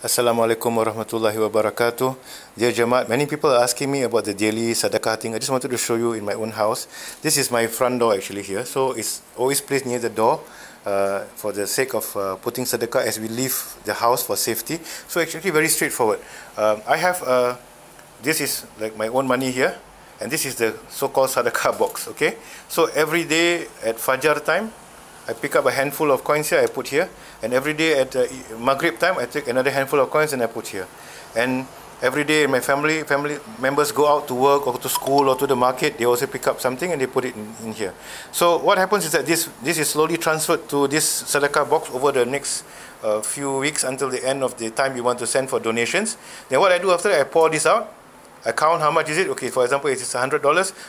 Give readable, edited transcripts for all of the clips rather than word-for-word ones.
Assalamualaikum warahmatullahi wabarakatuh. Dear Jamaat, many people are asking me about the daily sadaqah thing. I just wanted to show you in my own house. This is my front door actually here. So it's always placed near the door for the sake of putting sadaqah as we leave the house for safety. So actually very straightforward. I have, this is like my own money here. And this is the so-called sadaqah box, okay? So every day at Fajr time, I pick up a handful of coins here, I put here. And every day at Maghrib time, I take another handful of coins and I put here. And every day my family members go out to work or to school or to the market, they also pick up something and they put it in here. So what happens is that this is slowly transferred to this sadaqah box over the next few weeks until the end of the time you want to send for donations. Then what I do after that, I pour this out. I count how much is it. Okay, for example, it's $100.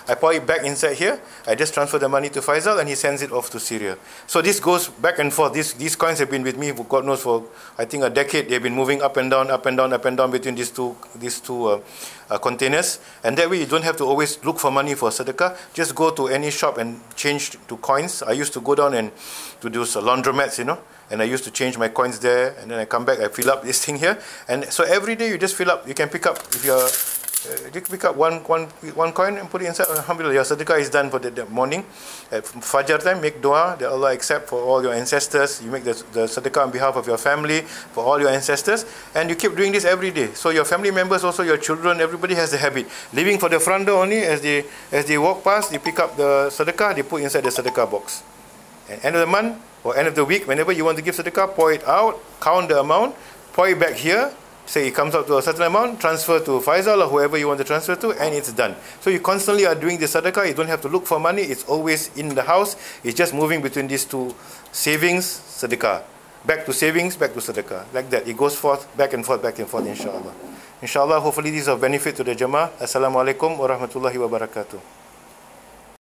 I pour it back inside here. I just transfer the money to Faisal and he sends it off to Syria. So this goes back and forth. These coins have been with me for God knows for I think a decade. They've been moving up and down, up and down, up and down between these two containers. And that way you don't have to always look for money for sadaqah. Just go to any shop and change to coins. I used to go down and to do laundromats, you know. And I used to change my coins there. And then I come back, I fill up this thing here. And so every day you just fill up. You can pick up if you're you pick up one coin and put it inside. Alhamdulillah, your sadaqah is done for the morning. At Fajr time, make dua that Allah accept for all your ancestors. You make the sadaqah on behalf of your family, for all your ancestors. And you keep doing this every day. So your family members, also your children, everybody has the habit. Leaving for the front door only, as they walk past, they pick up the sadaqah, they put inside the sadaqah box. And end of the month or end of the week, whenever you want to give sadaqah, pour it out, count the amount, pour it back here. Say it comes out to a certain amount, transfer to Faisal or whoever you want to transfer to, and it's done. So you constantly are doing the sadaqah. You don't have to look for money. It's always in the house. It's just moving between these two: savings, sadaqah, back to savings, back to sadaqah. Like that. It goes forth, back and forth, inshallah. Inshallah, hopefully this is of benefit to the Jama'ah. Assalamualaikum warahmatullahi wabarakatuh.